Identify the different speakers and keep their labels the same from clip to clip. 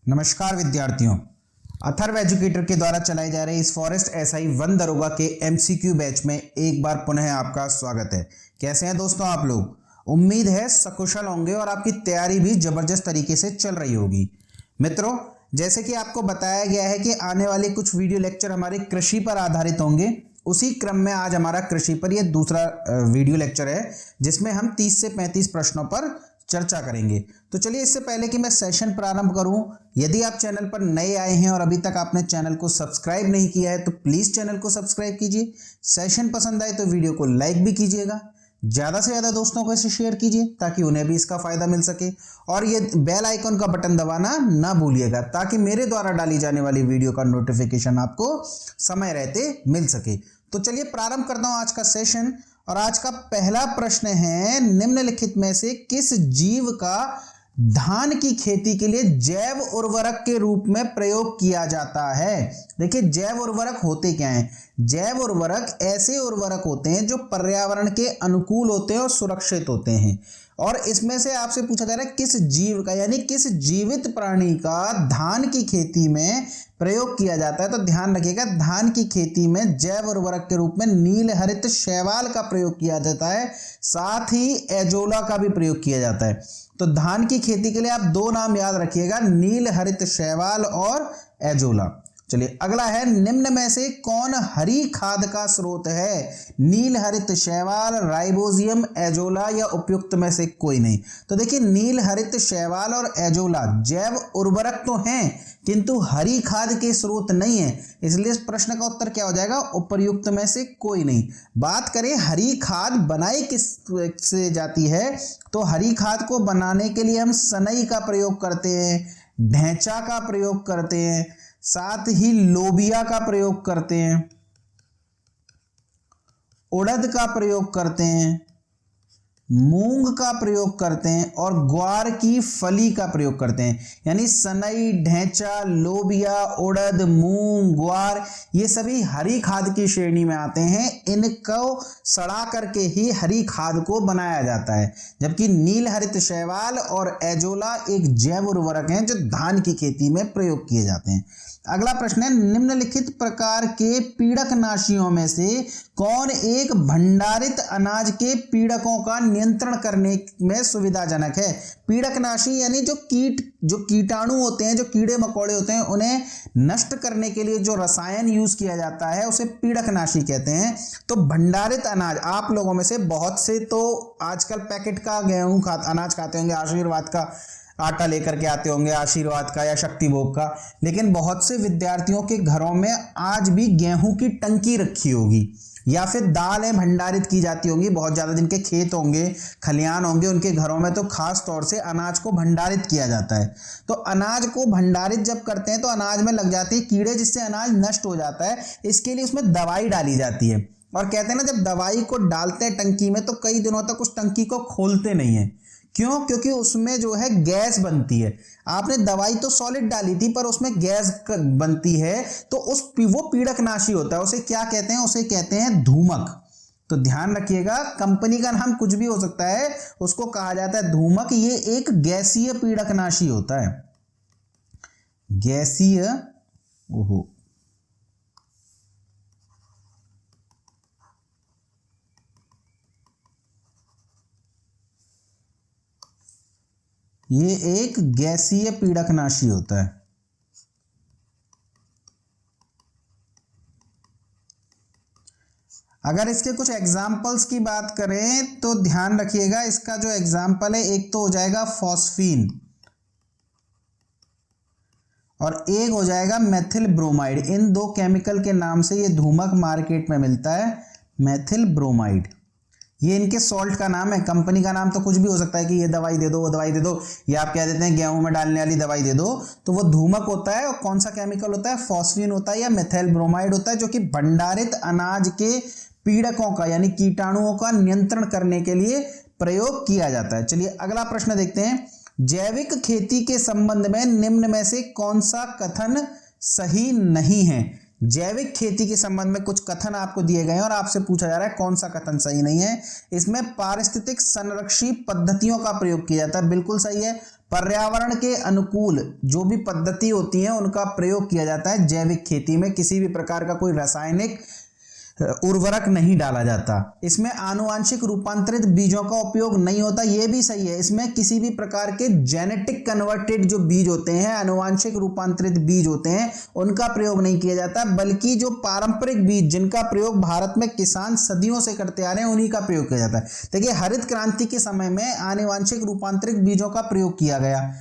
Speaker 1: नमस्कार विद्यार्थियों, अथर्व एजुकेटर के द्वारा चलाए जा रहे इस फॉरेस्ट एसआई 1 दरोगा के एमसीक्यू बैच में एक बार पुनः आपका स्वागत है। कैसे हैं दोस्तों आप लोग? उम्मीद है सकुशल होंगे और आपकी तैयारी भी जबरदस्त तरीके से चल रही होगी। मित्रों, जैसे कि आपको बताया गया है कि आने वाले कुछ वीडियो लेक्चर हमारे कृषि पर आधारित होंगे, उसी क्रम में आज हमारा कृषि पर यह दूसरा वीडियो लेक्चर है जिसमें हम 30 से 35 प्रश्नों पर चर्चा करेंगे। तो चलिए, इससे पहले कि मैं सेशन प्रारंभ करूं, यदि आप चैनल पर नए आए हैं और अभी तक आपने चैनल को सब्सक्राइब नहीं किया है तो प्लीज़ चैनल को सब्सक्राइब कीजिए। सेशन पसंद आए तो वीडियो को लाइक भी कीजिएगा, ज़्यादा से ज़्यादा दोस्तों को इसे शेयर कीजिए ताकि उन्हें भी इसका फ़ायदा मिल सके, और ये बेल आइकन का बटन दबाना ना भूलिएगा ताकि मेरे द्वारा डाली जाने वाली वीडियो का नोटिफिकेशन आपको समय रहते मिल सके। तो चलिए प्रारंभ करता हूँ आज का सेशन। और आज का पहला प्रश्न है, निम्नलिखित में से किस जीव का धान की खेती के लिए जैव उर्वरक के रूप में प्रयोग किया जाता है? देखिए, जैव उर्वरक होते क्या हैं? जैव उर्वरक ऐसे उर्वरक होते हैं जो पर्यावरण के अनुकूल होते हैं और सुरक्षित होते हैं। और इसमें से आपसे पूछा जा रहा है किस जीव का, यानी किस जीवित प्राणी का धान की खेती में प्रयोग किया जाता है। तो ध्यान रखिएगा, धान की खेती में जैव उर्वरक के रूप में नील हरित शैवाल का प्रयोग किया जाता है, साथ ही एजोला का भी प्रयोग किया जाता है। तो धान की खेती के लिए आप दो नाम याद रखिएगा, नील हरित शैवाल और एजोला। चलिए अगला है, निम्न में से कौन हरी खाद का स्रोत है? नील हरित शैवाल, राइबोजियम, एजोला या उपयुक्त में से कोई नहीं। तो देखिए, नील हरित शैवाल और एजोला जैव उर्वरक तो हैं किंतु हरी खाद के स्रोत नहीं है, इसलिए इस प्रश्न का उत्तर क्या हो जाएगा? उपयुक्त में से कोई नहीं। बात करें हरी खाद बनाई किस से जाती है, तो हरी खाद को बनाने के लिए हम सनई का प्रयोग करते हैं, ढैंचा का प्रयोग करते हैं, साथ ही लोबिया का प्रयोग करते हैं, उड़द का प्रयोग करते हैं, मूंग का प्रयोग करते हैं और ग्वार की फली का प्रयोग करते हैं। यानी सनई, ढैंचा, लोबिया, उड़द, मूंग, ग्वार ये सभी हरी खाद की श्रेणी में आते हैं। इनको सड़ा करके ही हरी खाद को बनाया जाता है, जबकि नील हरित शैवाल और एजोला एक जैव उर्वरक हैं जो धान की खेती में प्रयोग किए जाते हैं। अगला प्रश्न है, निम्नलिखित प्रकार के पीड़कनाशियों में से कौन एक भंडारित अनाज के पीड़कों का नियंत्रण करने में सुविधाजनक है? पीड़कनाशी यानी जो कीटाणु होते हैं, जो कीड़े मकोड़े होते हैं, उन्हें नष्ट करने के लिए जो रसायन यूज किया जाता है उसे पीड़कनाशी कहते हैं। तो भंडारित अनाज, आप लोगों में से बहुत से तो आजकल पैकेट का गेहूं अनाज खाते होंगे, आशीर्वाद का आटा लेकर के आते होंगे, आशीर्वाद का या शक्ति भोग का, लेकिन बहुत से विद्यार्थियों के घरों में आज भी गेहूं की टंकी रखी होगी या फिर दालें भंडारित की जाती होंगी। बहुत ज़्यादा जिनके खेत होंगे, खलियान होंगे, उनके घरों में तो खास तौर से अनाज को भंडारित किया जाता है। तो अनाज को भंडारित जब करते हैं तो अनाज में लग जाते हैं कीड़े, जिससे अनाज नष्ट हो जाता है। इसके लिए उसमें दवाई डाली जाती है, और कहते हैं ना, जब दवाई को डालते हैं टंकी में तो कई दिनों तक उस टंकी को खोलते नहीं है। क्यों? क्योंकि उसमें जो है गैस बनती है। आपने दवाई तो सॉलिड डाली थी पर उसमें गैस बनती है, तो वो पीड़कनाशी होता है। उसे क्या कहते हैं? उसे कहते हैं धूमक। तो ध्यान रखिएगा, कंपनी का नाम कुछ भी हो सकता है, उसको कहा जाता है धूमक। ये एक गैसीय पीड़कनाशी होता है, गैसीय। ओहो, ये एक गैसीय पीड़कनाशी होता है। अगर इसके कुछ एग्जाम्पल्स की बात करें तो ध्यान रखिएगा, इसका जो एग्जाम्पल है, एक तो हो जाएगा फॉस्फीन और एक हो जाएगा मेथिल ब्रोमाइड। इन दो केमिकल के नाम से ये धूमक मार्केट में मिलता है, मेथिल ब्रोमाइड। ये इनके सॉल्ट का नाम है। कंपनी का नाम तो कुछ भी हो सकता है कि ये दवाई दे दो, वो दवाई दे दो, या आप कह देते हैं गेहूं में डालने वाली दवाई दे दो, तो वो धूमक होता है। और कौन सा केमिकल होता है? फॉस्फीन होता है या मेथिल ब्रोमाइड होता है, जो कि भंडारित अनाज के पीड़कों का यानी कीटाणुओं का नियंत्रण करने के लिए प्रयोग किया जाता है। चलिए अगला प्रश्न देखते हैं, जैविक खेती के संबंध में निम्न में से कौन सा कथन सही नहीं है? जैविक खेती के संबंध में कुछ कथन आपको दिए गए हैं और आपसे पूछा जा रहा है कौन सा कथन सही नहीं है। इसमें पारिस्थितिक संरक्षी पद्धतियों का प्रयोग किया जाता है, बिल्कुल सही है। पर्यावरण के अनुकूल जो भी पद्धति होती है उनका प्रयोग किया जाता है जैविक खेती में, किसी भी प्रकार का कोई रासायनिक उर्वरक नहीं डाला जाता। इसमें आनुवांशिक रूपांतरित बीजों का उपयोग नहीं होता, यह भी सही है। इसमें किसी भी प्रकार के जेनेटिक कन्वर्टेड जो बीज होते हैं, आनुवांशिक रूपांतरित बीज होते हैं, उनका प्रयोग नहीं किया जाता, बल्कि जो पारंपरिक बीज जिनका प्रयोग भारत में किसान सदियों से करते आ रहे हैं उन्हीं का प्रयोग किया जाता है। देखिए हरित क्रांति के समय में आनुवांशिक रूपांतरित बीजों का प्रयोग किया गया,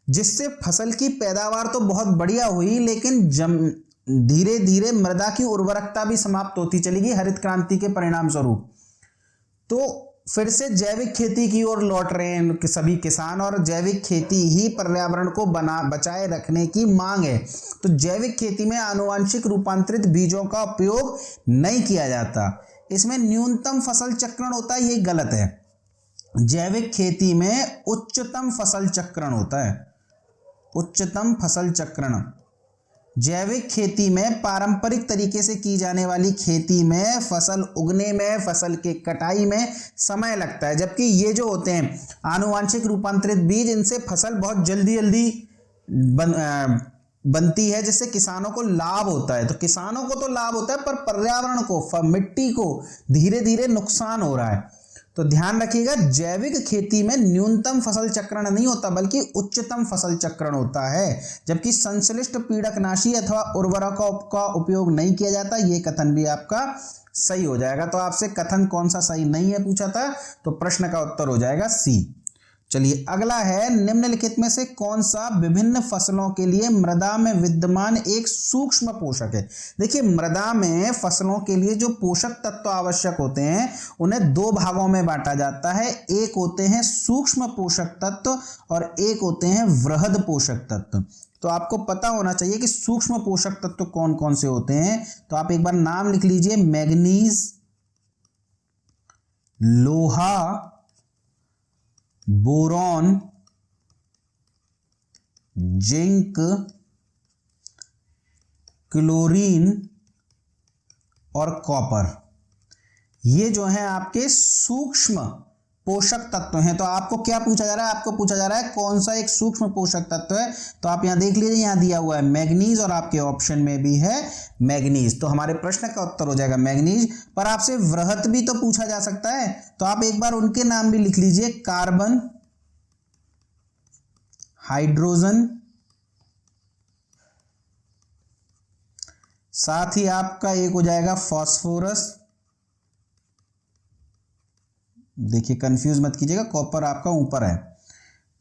Speaker 1: जिससे फसल की पैदावार तो बहुत बढ़िया हुई, लेकिन धीरे धीरे मृदा की उर्वरकता भी समाप्त होती चली गई हरित क्रांति के परिणाम स्वरूप। तो फिर से जैविक खेती की ओर लौट रहे हैं सभी किसान, और जैविक खेती ही पर्यावरण को बचाए रखने की मांग है। तो जैविक खेती में आनुवांशिक रूपांतरित बीजों का उपयोग नहीं किया जाता। इसमें न्यूनतम फसल चक्रण होता है, ये गलत है। जैविक खेती में उच्चतम फसल चक्रण होता है, उच्चतम फसल चक्रण। जैविक खेती में पारंपरिक तरीके से की जाने वाली खेती में फसल उगने में, फसल के कटाई में समय लगता है, जबकि ये जो होते हैं आनुवांशिक रूपांतरित बीज, इनसे फसल बहुत जल्दी जल्दी बनती है, जिससे किसानों को लाभ होता है। तो किसानों को तो लाभ होता है, पर पर्यावरण को, मिट्टी को धीरे धीरे नुकसान हो रहा है। तो ध्यान रखिएगा, जैविक खेती में न्यूनतम फसल चक्रण नहीं होता बल्कि उच्चतम फसल चक्रण होता है, जबकि संश्लिष्ट पीड़कनाशी अथवा उर्वरकों का उपयोग नहीं किया जाता। ये कथन भी आपका सही हो जाएगा। तो आपसे कथन कौन सा सही नहीं है पूछा था, तो प्रश्न का उत्तर हो जाएगा सी। चलिए अगला है, निम्नलिखित में से कौन सा विभिन्न फसलों के लिए मृदा में विद्यमान एक सूक्ष्म पोषक है। देखिए मृदा में फसलों के लिए जो पोषक तत्व आवश्यक होते हैं उन्हें दो भागों में बांटा जाता है। एक होते हैं सूक्ष्म पोषक तत्व और एक होते हैं वृहद पोषक तत्व। तो आपको पता होना चाहिए कि सूक्ष्म पोषक तत्व कौन कौन से होते हैं। तो आप एक बार नाम लिख लीजिए, मैग्नीज, लोहा, बोरॉन, जिंक, क्लोरीन और कॉपर। ये जो है आपके सूक्ष्म पोषक तत्व हैं। तो आपको क्या पूछा जा रहा है, आपको पूछा जा रहा है कौन सा एक सूक्ष्म पोषक तत्व है। तो आप यहां देख लीजिए, यहां दिया हुआ है मैग्नीज और आपके ऑप्शन में भी है मैग्नीज। तो हमारे प्रश्न का उत्तर हो जाएगा मैग्नीज। पर आपसे वृहद भी तो पूछा जा सकता है, तो आप एक बार उनके नाम भी लिख लीजिए, कार्बन, हाइड्रोजन, साथ ही आपका एक हो जाएगा फॉस्फोरस। देखिए कंफ्यूज मत कीजिएगा, कॉपर आपका ऊपर है,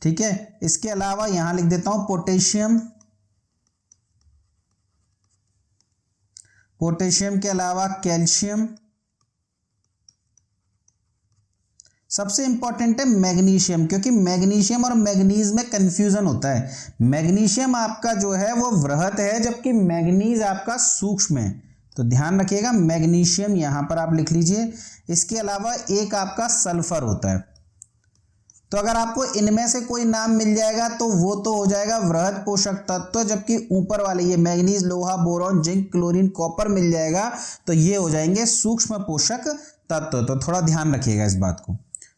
Speaker 1: ठीक है। इसके अलावा यहां लिख देता हूं पोटेशियम, पोटेशियम के अलावा कैल्शियम, सबसे इंपॉर्टेंट है मैग्नीशियम, क्योंकि मैग्नीशियम और मैग्नीज में कंफ्यूजन होता है। मैग्नीशियम आपका जो है वो वृहद है, जबकि मैग्नीज आपका सूक्ष्म है। तो ध्यान रखिएगा, मैग्नीशियम यहां पर आप लिख लीजिए। इसके अलावा एक आपका सल्फर होता है। तो अगर आपको इनमें से कोई नाम मिल जाएगा तो वो तो हो जाएगा वृहद पोषक तत्व, जबकि ऊपर वाले ये मैग्नीज, लोहा, बोरॉन, जिंक, क्लोरीन, कॉपर मिल जाएगा तो ये हो जाएंगे सूक्ष्म पोषक तत्व। तो थोड़ा ध्यान रखिएगा इस बात को।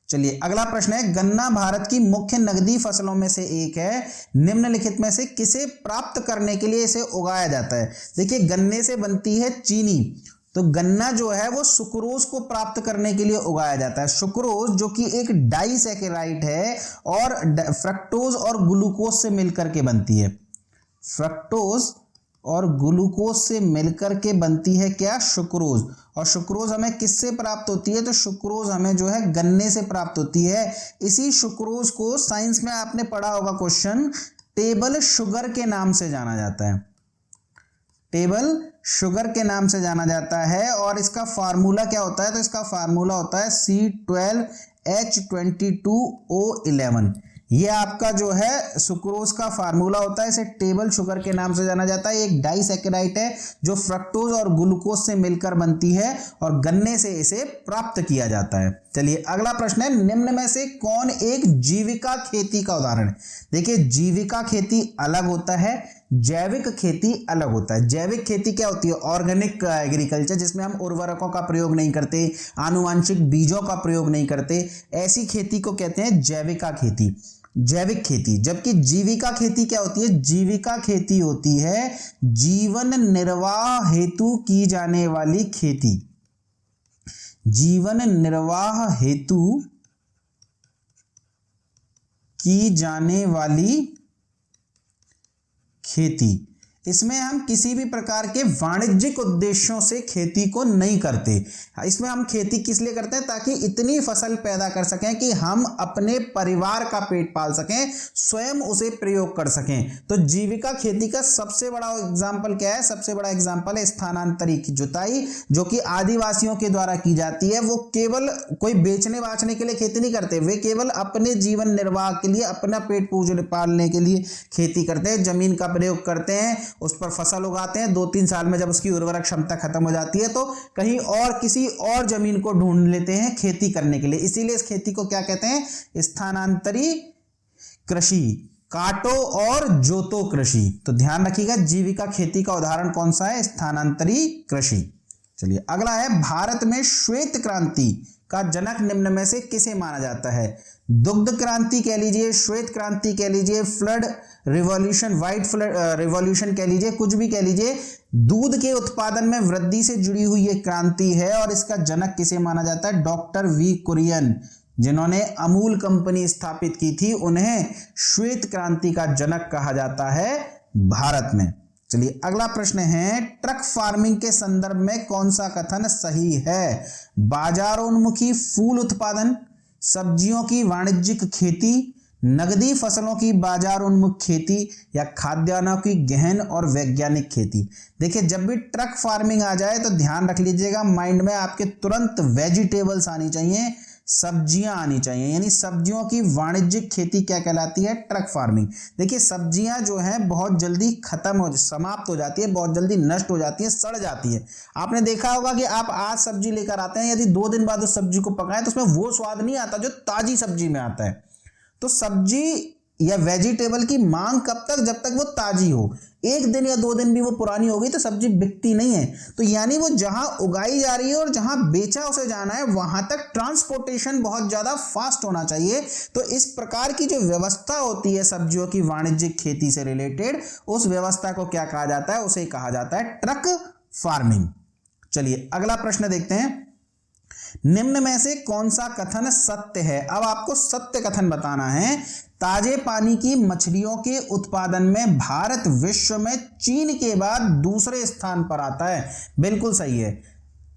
Speaker 1: चलिए अगला प्रश्न है, गन्ना भारत की मुख्य नकदी फसलों में से एक है, निम्नलिखित में से किसे प्राप्त करने के लिए इसे उगाया जाता है। देखिए गन्ने से बनती है चीनी, तो गन्ना जो है वो सुक्रोज को प्राप्त करने के लिए उगाया जाता है। सुक्रोज जो कि एक डाइसैकेराइड है और फ्रक्टोज और ग्लूकोज से मिलकर के बनती है। फ्रक्टोज और ग्लूकोज से मिलकर के बनती है क्या, सुक्रोज। और सुक्रोज हमें किससे प्राप्त होती है, तो सुक्रोज हमें जो है गन्ने से प्राप्त होती है। इसी सुक्रोज को साइंस में आपने पढ़ा होगा क्वेश्चन, टेबल शुगर के नाम से जाना जाता है। टेबल शुगर के नाम से जाना जाता है। और इसका फार्मूला क्या होता है, तो इसका फार्मूला होता है C12H22O11। ये आपका जो है सुक्रोज का फार्मूला होता है। इसे टेबल शुगर के नाम से जाना जाता है। एक डाइसैकेराइड है जो फ्रक्टोज और ग्लूकोज से मिलकर बनती है और गन्ने से इसे प्राप्त किया जाता है। चलिए अगला प्रश्न है, निम्न में से कौन एक जीविका खेती का उदाहरण है। देखिए जीविका खेती अलग होता है, जैविक खेती अलग होता है। जैविक खेती क्या होती है? ऑर्गेनिक एग्रीकल्चर, जिसमें हम उर्वरकों का प्रयोग नहीं करते, आनुवांशिक बीजों का प्रयोग नहीं करते, ऐसी खेती को कहते हैं जैविका खेती, जैविक खेती। जबकि जीविका खेती क्या होती है? जीविका खेती होती है जीवन निर्वाह हेतु की जाने वाली खेती, जीवन निर्वाह हेतु की जाने वाली खेती। इसमें हम किसी भी प्रकार के वाणिज्यिक उद्देश्यों से खेती को नहीं करते। इसमें हम खेती किस लिए करते हैं? ताकि इतनी फसल पैदा कर सकें कि हम अपने परिवार का पेट पाल सकें, स्वयं उसे प्रयोग कर सकें। तो जीविका खेती का सबसे बड़ा एग्जाम्पल क्या है? सबसे बड़ा एग्जाम्पल है स्थानांतरित जुताई, जो कि आदिवासियों के द्वारा की जाती है। वो केवल कोई बेचने बाचने के लिए खेती नहीं करते, वे केवल अपने जीवन निर्वाह के लिए, अपना पेट पालने के लिए खेती करते हैं। जमीन का प्रयोग करते हैं, उस पर फसल उगाते हैं, 2-3 साल में जब उसकी उर्वरक क्षमता खत्म हो जाती है तो कहीं और किसी और जमीन को ढूंढ लेते हैं खेती करने के लिए। इसीलिए इस खेती को क्या कहते हैं? स्थानांतरी कृषि, काटो और जोतो कृषि। तो ध्यान रखिएगा, जीविका खेती का उदाहरण कौन सा है? स्थानांतरी कृषि। चलिए अगला है, भारत में श्वेत क्रांति का जनक निम्न में से किसे माना जाता है? दुग्ध क्रांति कह लीजिए, श्वेत क्रांति कह लीजिए, flood revolution, white flood revolution कह लीजिए, कुछ भी कह लीजिए। दूध के उत्पादन में वृद्धि से जुड़ी हुई ये क्रांति है और इसका जनक किसे माना जाता है? डॉक्टर वी कुरियन, जिन्होंने अमूल कंपनी स्थापित की थी, उन्हें श्वेत क्रांति का जनक कहा जाता है भारत में। चलिए अगला प्रश्न है, ट्रक फार्मिंग के संदर्भ में कौन सा कथन सही है? बाजारोन्मुखी फूल उत्पादन, सब्जियों की वाणिज्यिक खेती, नगदी फसलों की बाजार उन्मुख खेती, या खाद्यान्नों की गहन और वैज्ञानिक खेती। देखिए जब भी ट्रक फार्मिंग आ जाए तो ध्यान रख लीजिएगा, माइंड में आपके तुरंत वेजिटेबल्स आनी चाहिए, सब्जियां आनी चाहिए। यानी सब्जियों की वाणिज्यिक खेती क्या कहलाती है? Truck farming. देखिए सब्जियां जो हैं बहुत जल्दी समाप्त हो जाती है, बहुत जल्दी नष्ट हो जाती है, सड़ जाती है। आपने देखा होगा कि आप आज सब्जी लेकर आते हैं, यदि 2 दिन बाद उस सब्जी को पकाएं तो उसमें वो स्वाद नहीं आता जो ताजी सब्जी में आता है। तो सब्जी या वेजिटेबल की मांग कब तक? जब तक वो ताजी हो। 1 दिन या 2 दिन भी वो पुरानी हो गई तो सब्जी बिकती नहीं है। तो यानी वो जहां उगाई जा रही है और जहां बेचा उसे जाना है, वहां तक ट्रांसपोर्टेशन बहुत ज्यादा फास्ट होना चाहिए। तो इस प्रकार की जो व्यवस्था होती है सब्जियों की वाणिज्यिक खेती से रिलेटेड, उस व्यवस्था को क्या कहा जाता है? उसे कहा जाता है ट्रक फार्मिंग। चलिए अगला प्रश्न देखते हैं, निम्न में से कौन सा कथन सत्य है? अब आपको सत्य कथन बताना है। ताजे पानी की मछलियों के उत्पादन में भारत विश्व में चीन के बाद दूसरे स्थान पर आता है। बिल्कुल सही है।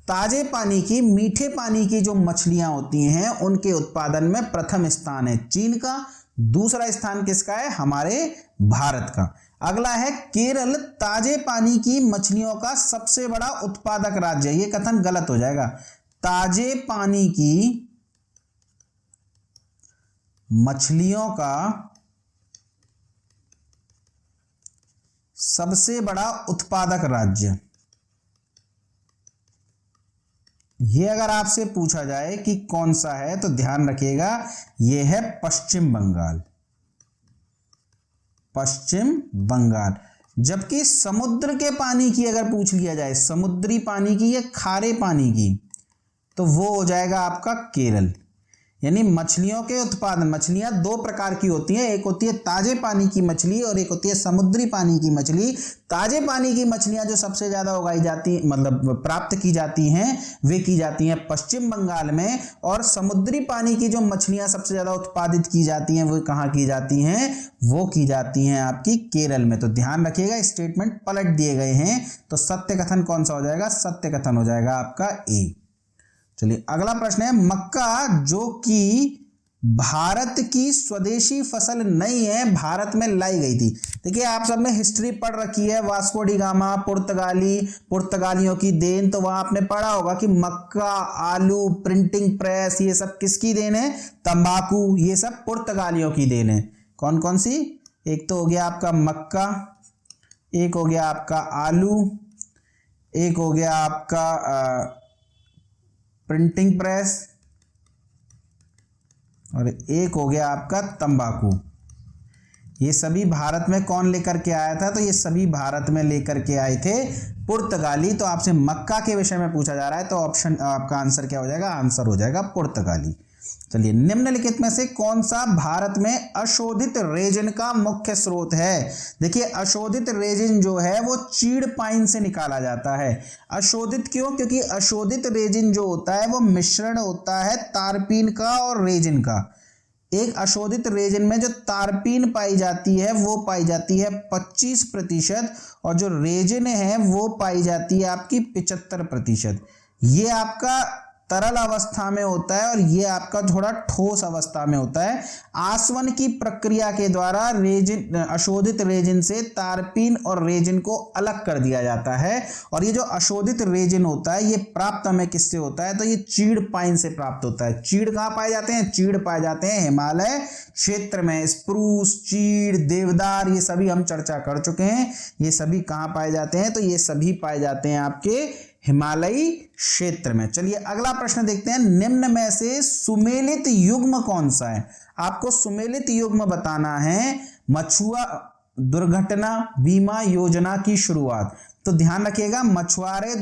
Speaker 1: ताजे पानी की, मीठे पानी की जो मछलियां होती हैं उनके उत्पादन में प्रथम स्थान है चीन का, दूसरा स्थान किसका है? हमारे भारत का। अगला है, केरल ताजे पानी की मछलियों का सबसे बड़ा उत्पादक राज्य है। यह कथन गलत हो जाएगा। ताजे पानी की मछलियों का सबसे बड़ा उत्पादक राज्य, यह अगर आपसे पूछा जाए कि कौन सा है तो ध्यान रखिएगा, यह है पश्चिम बंगाल। पश्चिम बंगाल। जबकि समुद्र के पानी की अगर पूछ लिया जाए, समुद्री पानी की या खारे पानी की, तो वो हो जाएगा आपका केरल। यानी मछलियों के उत्पादन, मछलियां 2 प्रकार की होती हैं, एक होती है ताजे पानी की मछली और एक होती है समुद्री पानी की मछली। ताजे पानी की मछलियां जो सबसे ज्यादा उगाई जाती, मतलब प्राप्त की जाती हैं, वे की जाती हैं पश्चिम बंगाल में, और समुद्री पानी की जो मछलियां सबसे ज्यादा उत्पादित की जाती हैं वो कहाँ की जाती हैं? वो की जाती हैं आपकी केरल में। तो ध्यान रखिएगा, स्टेटमेंट पलट दिए गए हैं। तो सत्य कथन कौन सा हो जाएगा? सत्य कथन हो जाएगा आपका ए। चलिए अगला प्रश्न है, मक्का जो कि भारत की स्वदेशी फसल नहीं है, भारत में लाई गई थी। देखिए आप सब ने हिस्ट्री पढ़ रखी है, वास्को डी गामा, पुर्तगालियों की देन। तो वहां आपने पढ़ा होगा कि मक्का, आलू, प्रिंटिंग प्रेस, ये सब किसकी देन है? तंबाकू, ये सब पुर्तगालियों की देन है। कौन कौन सी? एक तो हो गया आपका मक्का, एक हो गया आपका आलू, एक हो गया आपका प्रिंटिंग प्रेस, और एक हो गया आपका तंबाकू। ये सभी भारत में कौन लेकर के आया था? तो ये सभी भारत में लेकर के आए थे पुर्तगाली। तो आपसे मक्का के विषय में पूछा जा रहा है तो ऑप्शन आपका आंसर क्या हो जाएगा? आंसर हो जाएगा पुर्तगाली। चलिए, निम्नलिखित में से कौन सा भारत में अशोधित रेजिन का मुख्य स्रोत है? देखिए, अशोधित रेजिन जो है वो चीड़ पाइन से निकाला जाता है। अशोधित क्यों? क्योंकि अशोधित रेजिन जो होता है वो मिश्रण होता है तारपीन का और रेजिन का। एक अशोधित रेजिन में जो तारपीन पाई जाती है वो पाई जाती है 25% और जो रेजिन है वो पाई जाती है आपकी 75%। ये आपका तरल अवस्था में होता है और ये आपका थोड़ा ठोस अवस्था में होता है। आसवन की प्रक्रिया के द्वारा रेजिन, अशोधित रेजिन से तारपीन और रेजिन को अलग कर दिया जाता है। और ये जो अशोधित रेजिन होता है ये प्राप्त हमें किससे होता है? तो ये चीड़ पाइन से प्राप्त होता है। चीड़ कहाँ पाए जाते हैं? चीड़ पाए जाते हैं हिमालय क्षेत्र में। स्प्रूस, चीड़, देवदार, ये सभी हम चर्चा कर चुके हैं। ये सभी कहाँ पाए जाते हैं? तो ये सभी पाए जाते हैं आपके हिमालयी क्षेत्र में। चलिए, अगला प्रश्न देखते हैं। निम्न में से सुमेलित युग्म कौन सा है? आपको सुमेलित युग्म बताना है। मछुआ दुर्घटना बीमा योजना की शुरुआत। तो ध्यान रखिएगा, मछुआरे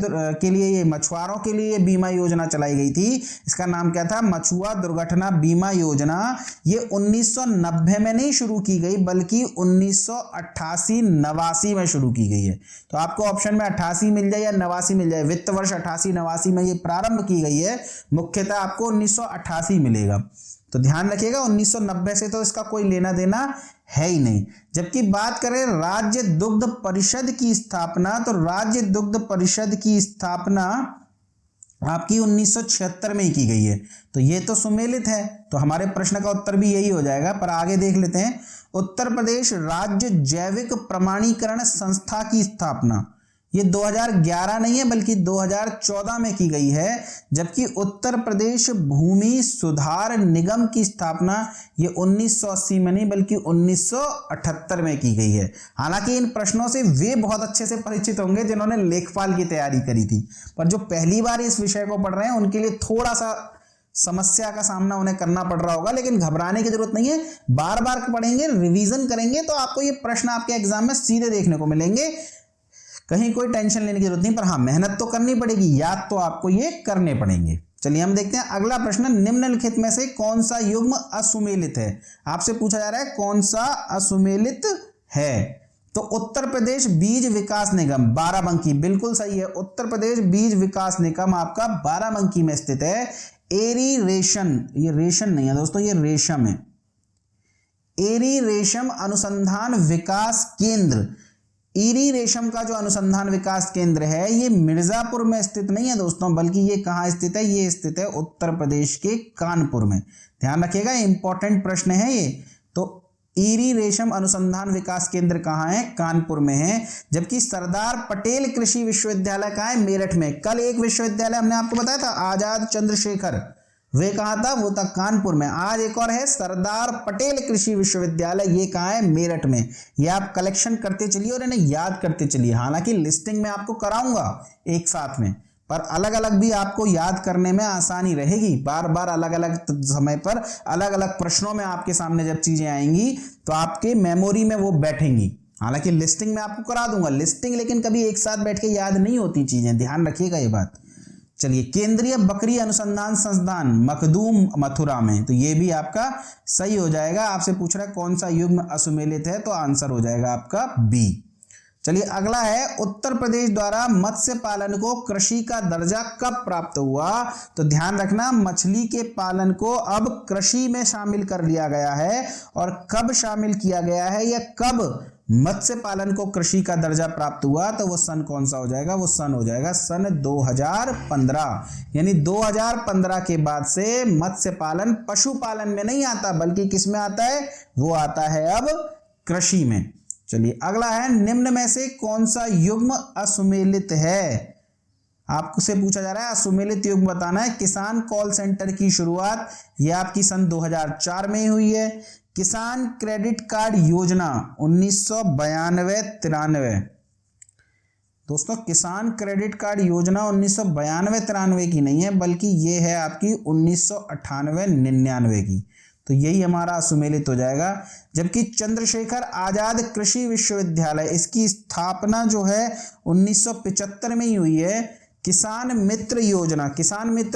Speaker 1: के लिए, ये मछुआरों के लिए बीमा योजना चलाई गई थी। इसका नाम क्या था? मछुआ दुर्घटना बीमा योजना। ये 1990 में नहीं शुरू की गई बल्कि 1988-89 में शुरू की गई है। तो आपको ऑप्शन में 88 मिल जाए या 89 मिल जाए। वित्त वर्ष 88-89 में ये प्रारंभ की गई है। मुख्यतः आपको 1988 मिलेगा। तो ध्यान रखिएगा, 1990 से तो इसका कोई लेना देना है ही नहीं। जबकि बात करें राज्य दुग्ध परिषद की स्थापना, तो राज्य दुग्ध परिषद की स्थापना आपकी 1976 में ही की गई है। तो ये तो सुमेलित है, तो हमारे प्रश्न का उत्तर भी यही हो जाएगा। पर आगे देख लेते हैं। उत्तर प्रदेश राज्य जैविक प्रमाणीकरण संस्था की स्थापना ये 2011 नहीं है बल्कि 2014 में की गई है। जबकि उत्तर प्रदेश भूमि सुधार निगम की स्थापना ये 1980 में नहीं बल्कि 1978 में की गई है। हालांकि इन प्रश्नों से वे बहुत अच्छे से परिचित होंगे जिन्होंने लेखपाल की तैयारी करी थी, पर जो पहली बार इस विषय को पढ़ रहे हैं उनके लिए थोड़ा सा समस्या का सामना उन्हें करना पड़ रहा होगा। लेकिन घबराने की जरूरत नहीं है, बार बार पढ़ेंगे, रिवीजन करेंगे तो आपको ये प्रश्न आपके एग्जाम में सीधे देखने को मिलेंगे। कहीं कोई टेंशन लेने की जरूरत नहीं, पर हाँ, मेहनत तो करनी पड़ेगी, याद तो आपको ये करने पड़ेंगे। चलिए, हम देखते हैं अगला प्रश्न। निम्नलिखित में से कौन सा युग्म असुमेलित है? आपसे पूछा जा रहा है कौन सा असुमेलित है। तो उत्तर प्रदेश बीज विकास निगम बाराबंकी, बिल्कुल सही है। उत्तर प्रदेश बीज विकास निगम आपका बाराबंकी में स्थित है। एरी रेशम, ये रेशम नहीं है दोस्तों, ये रेशम है। एरी रेशम अनुसंधान विकास केंद्र, ईरी रेशम का जो अनुसंधान विकास केंद्र है ये मिर्जापुर में स्थित नहीं है दोस्तों, बल्कि ये कहाँ स्थित है? ये स्थित है उत्तर प्रदेश के कानपुर में। ध्यान रखिएगा, इंपॉर्टेंट प्रश्न है ये। तो ईरी रेशम अनुसंधान विकास केंद्र कहाँ है? कानपुर में है। जबकि सरदार पटेल कृषि विश्वविद्यालय कहाँ है? मेरठ में। कल एक विश्वविद्यालय हमने आपको बताया था, आजाद चंद्रशेखर, वे कहाँ था? वो था कानपुर में। आज एक और है सरदार पटेल कृषि विश्वविद्यालय, ये कहाँ है? मेरठ में। ये आप कलेक्शन करते चलिए और इन्हें याद करते चलिए। हालांकि लिस्टिंग में आपको कराऊंगा एक साथ में, पर अलग अलग भी आपको याद करने में आसानी रहेगी। बार बार अलग अलग समय पर अलग अलग प्रश्नों में आपके सामने जब चीजें आएंगी तो आपके मेमोरी में वो बैठेंगी। हालांकि लिस्टिंग में आपको करा दूंगा लिस्टिंग, लेकिन कभी एक साथ बैठ के याद नहीं होती चीजें, ध्यान रखिएगा ये बात। चलिए, केंद्रीय बकरी अनुसंधान संस्थान मखदूम मथुरा में, तो ये भी आपका सही हो जाएगा। आपसे पूछ रहा है कौन सा युग्म असुमेलित है, तो आंसर हो जाएगा आपका बी। चलिए, अगला है उत्तर प्रदेश द्वारा मत्स्य पालन को कृषि का दर्जा कब प्राप्त हुआ? तो ध्यान रखना, मछली के पालन को अब कृषि में शामिल कर लिया गया है। और कब शामिल किया गया है या कब मत्स्य पालन को कृषि का दर्जा प्राप्त हुआ? तो वो सन कौन सा हो जाएगा? वो सन हो जाएगा सन 2015। यानी 2015 के बाद से मत्स्य पालन पशुपालन में नहीं आता बल्कि किस में आता है? वो आता है अब कृषि में। चलिए, अगला है निम्न में से कौन सा युग्म असुमेलित है? आपसे पूछा जा रहा है असुमेलित युग्म बताना है। किसान कॉल सेंटर की शुरुआत ये आपकी सन 2004 में हुई है। किसान क्रेडिट कार्ड योजना 1992-93। दोस्तों, किसान क्रेडिट कार्ड योजना 1992-93 की नहीं है बल्कि ये है आपकी 1998-99 की। तो यही हमारा सुमेलित हो जाएगा। जबकि चंद्रशेखर आजाद कृषि विश्वविद्यालय, इसकी स्थापना जो है 1975 में ही हुई है। किसान मित्र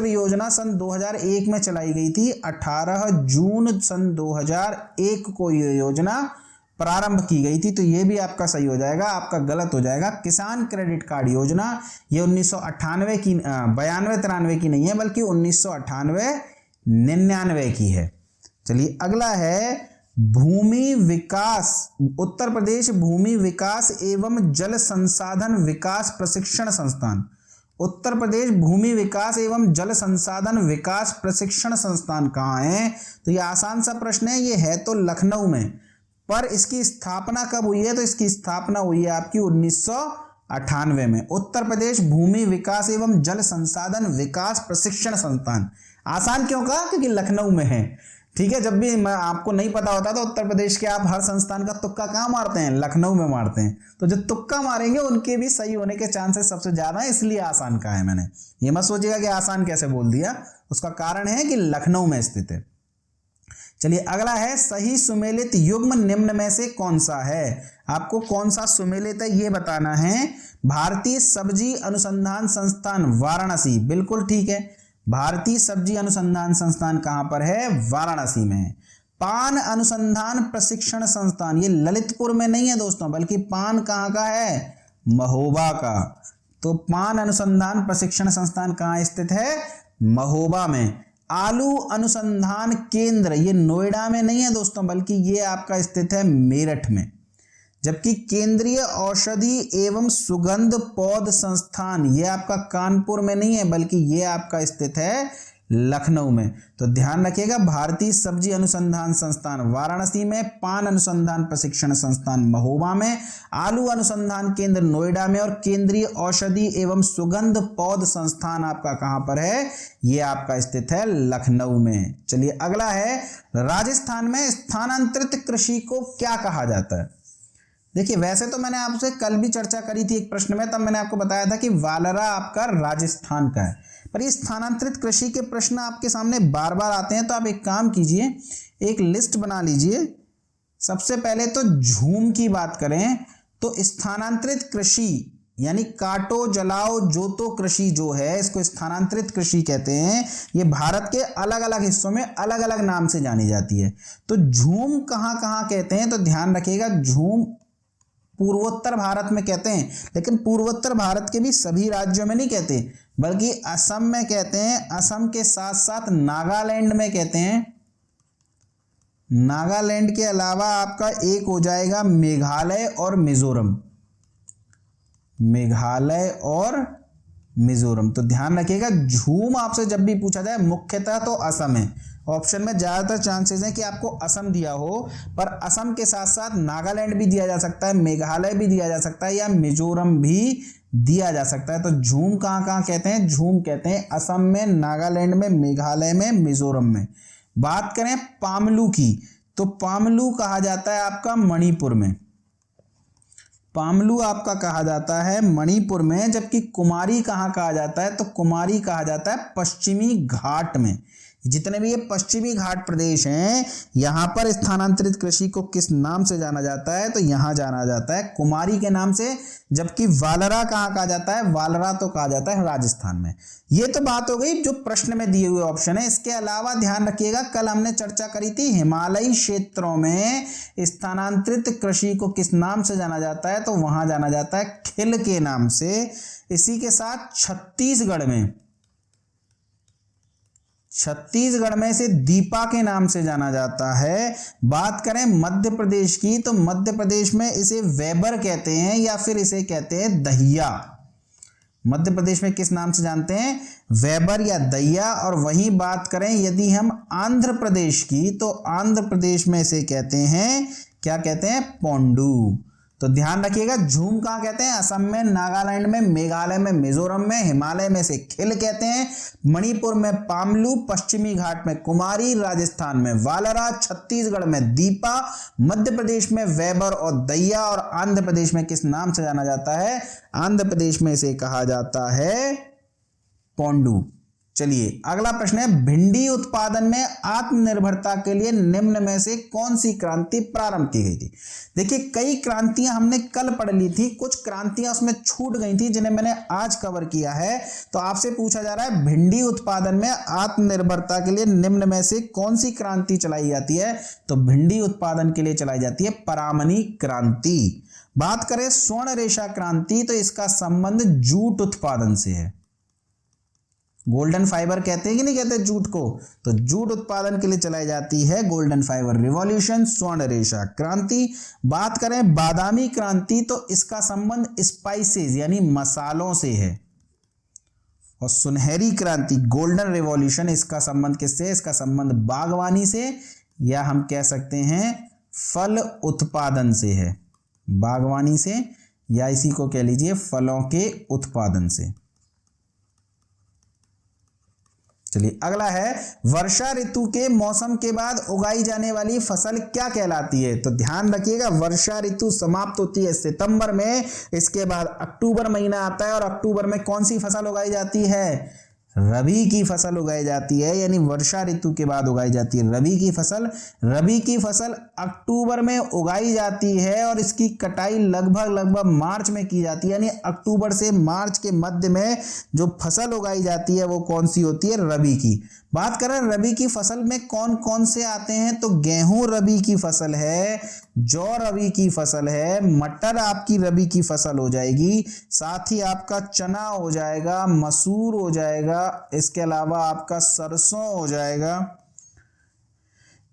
Speaker 1: योजना सन 2001 में चलाई गई थी। 18 जून सन 2001 को ये योजना प्रारंभ की गई थी। तो ये भी आपका सही हो जाएगा, आपका गलत हो जाएगा। किसान क्रेडिट कार्ड योजना ये 1998 की 92-93 की नहीं है, बल्कि 1998-99 की है। चलिए अगला है भूमि विकास, उत्तर प्रदेश भूमि विकास एवं जल संसाधन विकास प्रशिक्षण संस्थान। उत्तर प्रदेश भूमि विकास एवं जल संसाधन विकास प्रशिक्षण संस्थान कहाँ है? तो ये आसान सा प्रश्न है। ये है तो लखनऊ में, पर इसकी स्थापना कब हुई है? तो इसकी स्थापना हुई है आपकी 1998 में। उत्तर प्रदेश भूमि विकास एवं जल संसाधन विकास प्रशिक्षण संस्थान। आसान क्यों कहा? क्योंकि लखनऊ में है। ठीक है, जब भी आपको नहीं पता होता तो उत्तर प्रदेश के आप हर संस्थान का तुक्का कहाँ मारते हैं? लखनऊ में मारते हैं। तो जो तुक्का मारेंगे उनके भी सही होने के चांसेस सबसे ज्यादा है, इसलिए आसान कहा है मैंने। ये मत सोचिएगा कि आसान कैसे बोल दिया, उसका कारण है कि लखनऊ में स्थित है। चलिए अगला है सही सुमेलित युग्म निम्न में से कौन सा है? आपको कौन सा सुमेलित है ये बताना है। भारतीय सब्जी अनुसंधान संस्थान वाराणसी, बिल्कुल ठीक है। भारतीय सब्जी अनुसंधान संस्थान कहां पर है? वाराणसी में है। पान अनुसंधान प्रशिक्षण संस्थान, ये ललितपुर में नहीं है दोस्तों, बल्कि पान कहां का है? महोबा का। तो पान अनुसंधान प्रशिक्षण संस्थान कहां स्थित है? महोबा में। आलू अनुसंधान केंद्र, ये नोएडा में नहीं है दोस्तों, बल्कि ये आपका स्थित है मेरठ में। जबकि केंद्रीय औषधि एवं सुगंध पौध संस्थान, ये आपका कानपुर में नहीं है, बल्कि ये आपका स्थित है लखनऊ में। तो ध्यान रखिएगा, भारतीय सब्जी अनुसंधान संस्थान वाराणसी में, पान अनुसंधान प्रशिक्षण संस्थान महोबा में, आलू अनुसंधान केंद्र नोएडा में, और केंद्रीय औषधि एवं सुगंध पौध संस्थान आपका कहां पर है? ये आपका स्थित है लखनऊ में। चलिए अगला है राजस्थान में स्थानांतरित कृषि को क्या कहा जाता है? देखिए वैसे तो मैंने आपसे कल भी चर्चा करी थी एक प्रश्न में, तब मैंने आपको बताया था कि वालरा आपका राजस्थान का है, पर ये स्थानांतरित कृषि के प्रश्न आपके सामने बार बार आते हैं। तो आप एक काम कीजिए, एक लिस्ट बना लीजिए। सबसे पहले तो झूम की बात करें तो स्थानांतरित कृषि यानी काटो जलाओ जोतो कृषि जो है, इसको स्थानांतरित कृषि कहते हैं। ये भारत के अलग अलग हिस्सों में अलग अलग नाम से जानी जाती है। तो झूम कहाँ कहाँ कहते हैं? तो ध्यान रखिएगा, झूम पूर्वोत्तर भारत में कहते हैं, लेकिन पूर्वोत्तर भारत के भी सभी राज्यों में नहीं कहते, बल्कि असम में कहते हैं। असम के साथ साथ नागालैंड में कहते हैं। नागालैंड के अलावा आपका एक हो जाएगा मेघालय और मिजोरम। मेघालय और मिजोरम। तो ध्यान रखिएगा, झूम आपसे जब भी पूछा जाए मुख्यतः तो असम है। ऑप्शन में ज़्यादातर चांसेस हैं कि आपको असम दिया हो, पर असम के साथ साथ नागालैंड भी दिया जा सकता है, मेघालय भी दिया जा सकता है, या मिजोरम भी दिया जा सकता है। तो झूम कहाँ कहाँ कहते हैं? झूम कहते हैं असम में, नागालैंड में, मेघालय में, मिजोरम में। बात करें पामलू की, तो पामलू कहा जाता है आपका मणिपुर में। पामलू आपका कहा जाता है मणिपुर में। जबकि कुमारी कहाँ कहा जाता है? तो कुमारी कहा जाता है पश्चिमी घाट में। जितने भी ये पश्चिमी घाट प्रदेश हैं, यहाँ पर स्थानांतरित कृषि को किस नाम से जाना जाता है? तो यहाँ जाना जाता है कुमारी के नाम से। जबकि वालरा कहाँ कहा जाता है? वालरा तो कहा जाता है राजस्थान में। ये तो बात हो गई जो प्रश्न में दिए हुए ऑप्शन है। इसके अलावा ध्यान रखिएगा, कल हमने चर्चा करी थी हिमालयी क्षेत्रों में स्थानांतरित कृषि को किस नाम से जाना जाता है? तो वहां जाना जाता है खिल के नाम से। इसी के साथ छत्तीसगढ़ में इसे दीपा के नाम से जाना जाता है। बात करें मध्य प्रदेश की, तो मध्य प्रदेश में इसे वेबर कहते हैं, या फिर इसे कहते हैं दहिया। मध्य प्रदेश में किस नाम से जानते हैं? वेबर या दहिया। और वहीं बात करें यदि हम आंध्र प्रदेश की, तो आंध्र प्रदेश में इसे कहते हैं, क्या कहते हैं? पोंडू। तो ध्यान रखिएगा, झूम कहाँ कहते हैं? असम में, नागालैंड में, मेघालय में, मिजोरम में, हिमालय में से खिल कहते हैं, मणिपुर में पामलू, पश्चिमी घाट में कुमारी, राजस्थान में वालरा, छत्तीसगढ़ में दीपा, मध्य प्रदेश में वेबर और दैया, और आंध्र प्रदेश में किस नाम से जाना जाता है? आंध्र प्रदेश में इसे कहा जाता है पोंडू। चलिए अगला प्रश्न है, भिंडी उत्पादन में आत्मनिर्भरता के लिए निम्न में से कौन सी क्रांति प्रारंभ की गई थी। देखिए कई क्रांतियां हमने कल पढ़ ली थी, कुछ क्रांतियां उसमें छूट गई थी जिन्हें मैंने आज कवर किया है। तो आपसे पूछा जा रहा है भिंडी उत्पादन में आत्मनिर्भरता के लिए निम्न में से कौन सी क्रांति चलाई जाती है। तो भिंडी उत्पादन के लिए चलाई जाती है परामनी क्रांति। बात करें स्वर्ण रेशा क्रांति, तो इसका संबंध जूट उत्पादन से है। गोल्डन फाइबर कहते हैं कि नहीं कहते जूट को, तो जूट उत्पादन के लिए चलाई जाती है गोल्डन फाइबर रिवॉल्यूशन, स्वर्ण रेशा क्रांति। बात करें बादामी क्रांति, तो इसका संबंध स्पाइसेस यानी मसालों से है। और सुनहरी क्रांति गोल्डन रिवॉल्यूशन, इसका संबंध किससे है, इसका संबंध बागवानी से या हम कह सकते हैं फल उत्पादन से है, बागवानी से या इसी को कह लीजिए फलों के उत्पादन से। चलिए अगला है, वर्षा ऋतु के मौसम के बाद उगाई जाने वाली फसल क्या कहलाती है। तो ध्यान रखिएगा वर्षा ऋतु समाप्त होती है सितंबर में, इसके बाद अक्टूबर महीना आता है और अक्टूबर में कौन सी फसल उगाई जाती है, रबी की फसल उगाई जाती है, यानी वर्षा ऋतु के बाद उगाई जाती है रबी की फसल। रबी की फसल अक्टूबर में उगाई जाती है और इसकी कटाई लगभग मार्च में की जाती है, यानी अक्टूबर से मार्च के मध्य में जो फसल उगाई जाती है वो कौन सी होती है, रबी की। बात करें रबी की फसल में कौन कौन से आते हैं, तो गेहूं रबी की फसल है, जौ रबी की फसल है, मटर आपकी रबी की फसल हो जाएगी, साथ ही आपका चना हो जाएगा, मसूर हो जाएगा, इसके अलावा आपका सरसों हो जाएगा,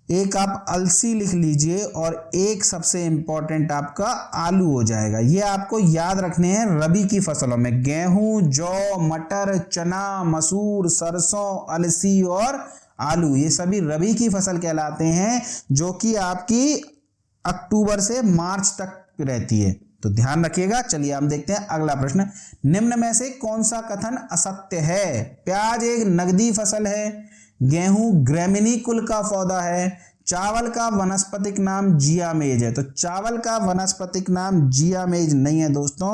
Speaker 1: एक आप अलसी लिख लीजिए और एक सबसे इंपॉर्टेंट आपका आलू हो जाएगा। ये आपको याद रखने हैं रबी की फसलों में, गेहूं, जौ, मटर, चना, मसूर, सरसों, अलसी और आलू, ये सभी रबी की फसल कहलाते हैं जो कि आपकी अक्टूबर से मार्च तक रहती है। तो ध्यान रखिएगा। चलिए हम देखते हैं अगला प्रश्न, निम्न में से कौन सा कथन असत्य है। प्याज एक नगदी फसल है, गेहूं ग्रैमिनी कुल का पौधा है, चावल का वनस्पतिक नाम जियामेज है। तो चावल का वनस्पतिक नाम जियामेज नहीं है दोस्तों,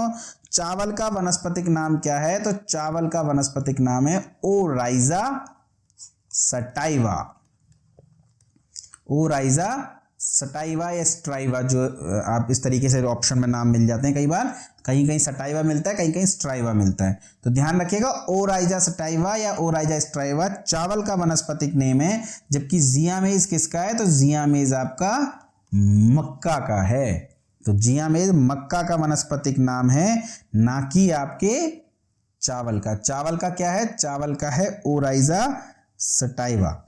Speaker 1: चावल का वनस्पतिक नाम क्या है, तो चावल का वनस्पतिक नाम है ओराइजा सटाइवा, ओराइजा सटाइवा या स्ट्राइवा, जो आप इस तरीके से ऑप्शन में नाम मिल जाते हैं कई बार, कहीं कहीं सटाइवा मिलता है, कहीं कहीं स्ट्राइवा मिलता है। तो ध्यान रखिएगा ओराइजा सटाइवा या ओराइजा स्ट्राइवा चावल का वनस्पतिक नेम है, जबकि जियामेज किसका है, तो जियामेज आपका मक्का का है। तो जियामेज मक्का का वनस्पतिक नाम है, ना कि आपके चावल का। चावल का क्या है, चावल का है ओराइजा सटाइवा।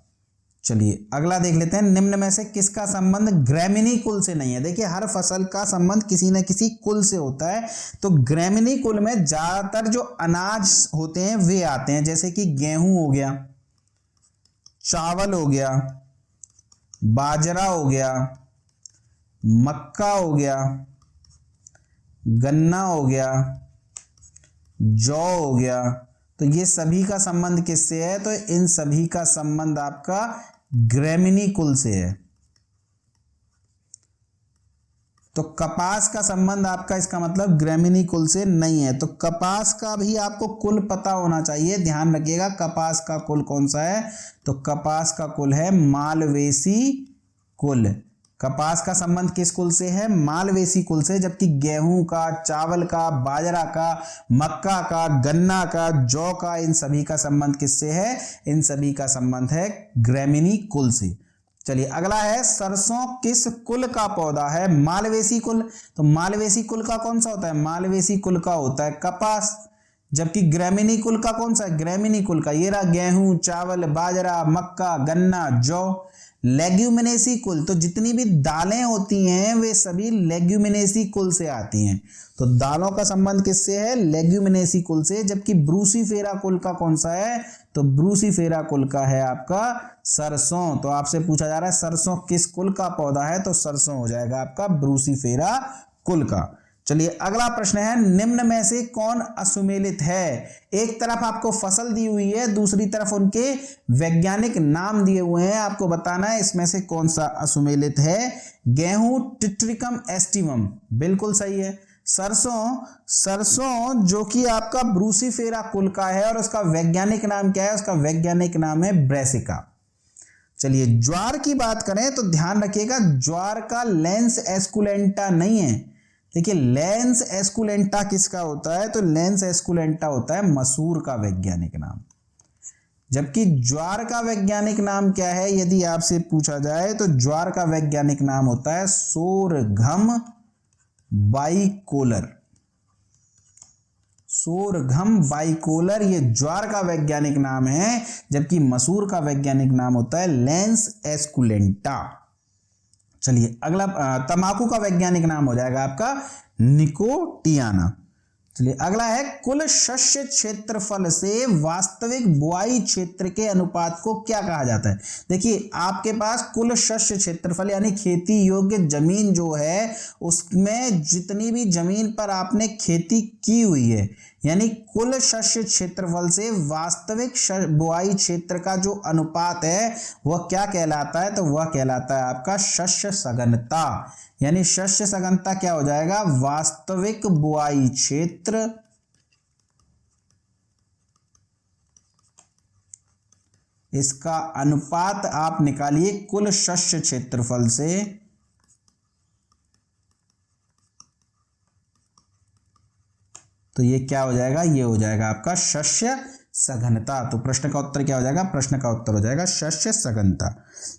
Speaker 1: चलिए अगला देख लेते हैं, निम्न में से किसका संबंध ग्रैमिनी कुल से नहीं है। देखिए हर फसल का संबंध किसी न किसी कुल से होता है, तो ग्रैमिनी कुल में ज्यादातर जो अनाज होते हैं वे आते हैं, जैसे कि गेहूं हो गया, चावल हो गया, बाजरा हो गया, मक्का हो गया, गन्ना हो गया, जौ हो गया। तो ये सभी का संबंध किससे है, तो इन सभी का संबंध आपका ग्रैमिनी कुल से है। तो कपास का संबंध आपका इसका मतलब ग्रैमिनी कुल से नहीं है। तो कपास का भी आपको कुल पता होना चाहिए, ध्यान रखिएगा कपास का कुल कौन सा है, तो कपास का कुल है मालवेसी कुल। कपास का संबंध किस कुल से है, मालवेसी कुल से, जबकि गेहूं का, चावल का, बाजरा का, मक्का का, गन्ना का, जौ का, इन सभी का संबंध किससे है, इन सभी का संबंध है ग्रैमिनी कुल से। चलिए अगला है, सरसों किस कुल का पौधा है, मालवेसी कुल। तो मालवेसी कुल का कौन सा होता है, मालवेसी कुल का होता है कपास, जबकि ग्रैमिनी कुल का कौन सा है, ग्रैमिनी कुल का ये रहा गेहूं, चावल, बाजरा, मक्का, गन्ना, जौ। लेग्यूमिनेसी कुल, तो जितनी भी दालें होती हैं वे सभी लेग्यूमिनेसी कुल से आती हैं। तो दालों का संबंध किससे है, लेग्यूमिनेसी कुल से, जबकि ब्रूसीफेरा कुल का कौन सा है, तो ब्रूसीफेरा कुल का है आपका सरसों। तो आपसे पूछा जा रहा है सरसों किस कुल का पौधा है, तो सरसों हो जाएगा आपका ब्रूसीफेरा कुल का। चलिए अगला प्रश्न है, निम्न में से कौन असुमेलित है। एक तरफ आपको फसल दी हुई है, दूसरी तरफ उनके वैज्ञानिक नाम दिए हुए हैं, आपको बताना है इसमें से कौन सा असुमेलित है। गेहूं टिट्रिकम एस्टिवम बिल्कुल सही है, सरसों जो कि आपका ब्रूसीफेरा कुल का है और उसका वैज्ञानिक नाम क्या है? उसका वैज्ञानिक नाम है ब्रेसिका। चलिए ज्वार की बात करें तो ध्यान रखिएगा, ज्वार का लेंस एस्कुलेंटा नहीं है। देखिए लेंस एस्कुलेंटा किसका होता है? तो लेंस एस्कुलेंटा होता है मसूर का वैज्ञानिक नाम। जबकि ज्वार का वैज्ञानिक नाम क्या है यदि आपसे पूछा जाए तो ज्वार का वैज्ञानिक नाम होता है सोरघम बाइकोलर। सोरघम बाइकोलर ये ज्वार का वैज्ञानिक नाम है, जबकि मसूर का वैज्ञानिक नाम होता है लेंस एस्कुलेंटा। चलिए अगला, तंबाकू का वैज्ञानिक नाम हो जाएगा आपका निकोटियाना। चलिए अगला है, कुल शस्य क्षेत्रफल से वास्तविक बुआई क्षेत्र के अनुपात को क्या कहा जाता है? देखिए आपके पास कुल शस्य क्षेत्रफल यानी खेती योग्य जमीन जो है उसमें जितनी भी जमीन पर आपने खेती की हुई है यानी कुल शस्य क्षेत्रफल से वास्तविक बुआई क्षेत्र का जो अनुपात है वह क्या कहलाता है? तो वह कहलाता है आपका शस्य सघनता। यानी शस्य सघनता क्या हो जाएगा? वास्तविक बुआई क्षेत्र इसका अनुपात आप निकालिए कुल शस्य क्षेत्रफल से, तो ये क्या हो जाएगा? ये हो जाएगा आपका शस्य सघनता। तो प्रश्न का उत्तर क्या हो जाएगा? प्रश्न का उत्तर हो जाएगा शस्य सघनता।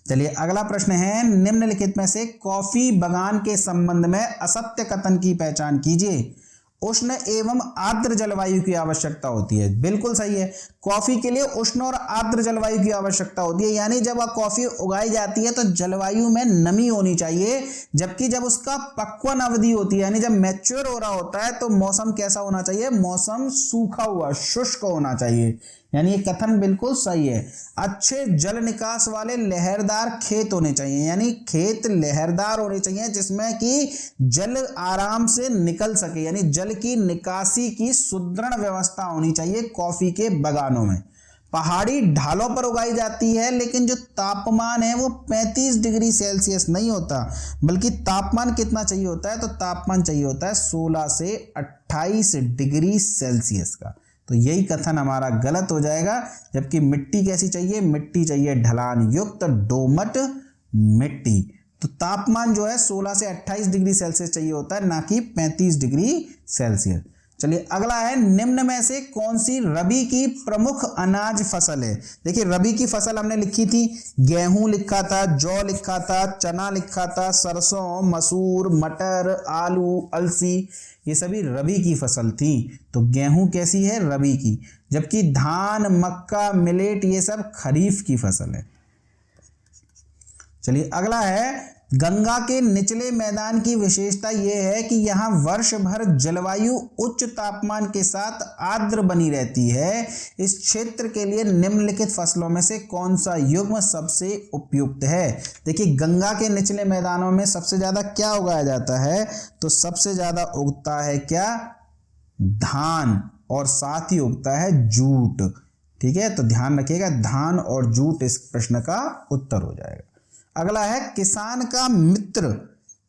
Speaker 1: चलिए अगला प्रश्न है, निम्नलिखित में से कॉफी बागान के संबंध में असत्य कथन की पहचान कीजिए। उष्ण एवं आर्द्र जलवायु की आवश्यकता होती है। बिल्कुल सही है, कॉफी के लिए उष्ण और आर्द्र जलवायु की आवश्यकता होती है। यानी जब वह कॉफी उगाई जाती है तो जलवायु में नमी होनी चाहिए, जबकि जब उसका पक्वन अवधि होती है यानी जब मैच्योर हो रहा होता है तो मौसम कैसा होना चाहिए? मौसम सूखा हुआ शुष्क होना चाहिए। यानी ये कथन बिल्कुल सही है। अच्छे जल निकास वाले लहरदार खेत होने चाहिए, यानी खेत लहरदार होने चाहिए जिसमें कि जल आराम से निकल सके, यानी जल की निकासी की सुदृढ़ व्यवस्था होनी चाहिए कॉफी के बागानों में। पहाड़ी ढालों पर उगाई जाती है, लेकिन जो तापमान है वो 35 डिग्री सेल्सियस नहीं होता, बल्कि तापमान कितना चाहिए होता है? तो तापमान चाहिए होता है 16 से 28 डिग्री सेल्सियस का। तो यही कथन हमारा गलत हो जाएगा। जबकि मिट्टी कैसी चाहिए? मिट्टी चाहिए ढलान युक्त दोमट मिट्टी। तो तापमान जो है 16 से 28 डिग्री सेल्सियस चाहिए होता है, ना कि 35 डिग्री सेल्सियस। चलिए अगला है, निम्न में से कौन सी रबी की प्रमुख अनाज फसल है? देखिए रबी की फसल हमने लिखी थी, गेहूं लिखा था, जौ लिखा था, चना लिखा था, सरसों, मसूर, मटर, आलू, अलसी, ये सभी रबी की फसल थी। तो गेहूं कैसी है? रबी की। जबकि धान, मक्का, मिलेट ये सब खरीफ की फसल है। चलिए अगला है, गंगा के निचले मैदान की विशेषता यह है कि यहाँ वर्ष भर जलवायु उच्च तापमान के साथ आर्द्र बनी रहती है। इस क्षेत्र के लिए निम्नलिखित फसलों में से कौन सा युग्म सबसे उपयुक्त है? देखिए गंगा के निचले मैदानों में सबसे ज्यादा क्या उगाया जाता है? तो सबसे ज्यादा उगता है क्या? धान, और साथ ही उगता है जूट। ठीक है, तो ध्यान रखिएगा धान और जूट इस प्रश्न का उत्तर हो जाएगा। अगला है, किसान का मित्र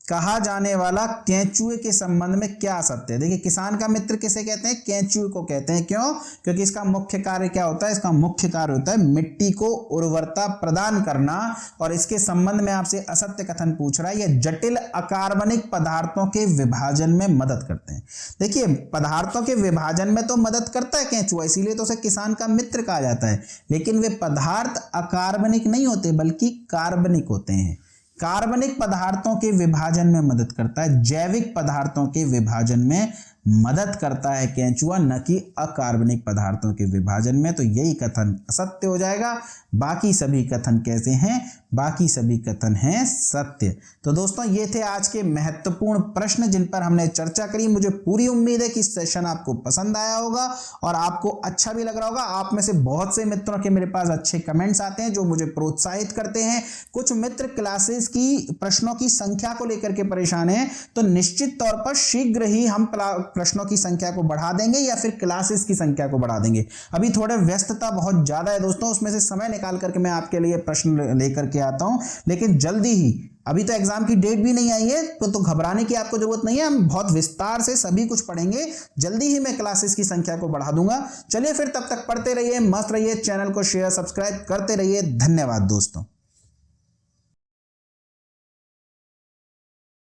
Speaker 1: कहा जाने वाला केंचुए के संबंध में क्या सत्य है? देखिए किसान का मित्र किसे कहते हैं? केंचुए को कहते हैं। क्यों? क्योंकि इसका मुख्य कार्य क्या होता है? इसका मुख्य कार्य होता है मिट्टी को उर्वरता प्रदान करना। और इसके संबंध में आपसे असत्य कथन पूछ रहा है, यह जटिल अकार्बनिक पदार्थों के विभाजन में मदद करते हैं। देखिए पदार्थों के विभाजन में तो मदद करता है केंचुआ, इसीलिए तो उसे किसान का मित्र कहा जाता है। लेकिन वे पदार्थ अकार्बनिक नहीं होते बल्कि कार्बनिक होते हैं। कार्बनिक पदार्थों के विभाजन में मदद करता है, जैविक पदार्थों के विभाजन में मदद करता है केंचुआ, न कि अकार्बनिक पदार्थों के विभाजन में। तो यही कथन असत्य हो जाएगा। बाकी सभी कथन कैसे हैं? बाकी सभी कथन हैं सत्य। तो दोस्तों ये थे आज के महत्वपूर्ण प्रश्न जिन पर हमने चर्चा करी। मुझे पूरी उम्मीद है कि सेशन आपको पसंद आया होगा और आपको अच्छा भी लग रहा होगा। आप में से बहुत से मित्रों के मेरे पास अच्छे कमेंट्स आते हैं जो मुझे प्रोत्साहित करते हैं। कुछ मित्र क्लासेस की प्रश्नों की संख्या को लेकर के परेशान हैं, तो निश्चित तौर पर शीघ्र ही हम प्रश्नों की संख्या को बढ़ा देंगे या फिर क्लासेस की संख्या को बढ़ा देंगे। अभी थोड़ा व्यस्तता बहुत ज्यादा है दोस्तों, उसमें से समय निकाल करके मैं आपके लिए प्रश्न लेकर के आता हूं, लेकिन जल्दी ही अभी तो एग्जाम की डेट भी नहीं आई है, तो घबराने की आपको जरूरत नहीं है। हम बहुत विस्तार से सभी कुछ पढ़ेंगे। जल्दी ही मैं क्लासेस की संख्या को बढ़ा दूंगा। चलिए फिर, तब तक पढ़ते रहिए, मस्त रहिए, चैनल को शेयर सब्सक्राइब करते रहिए। धन्यवाद दोस्तों।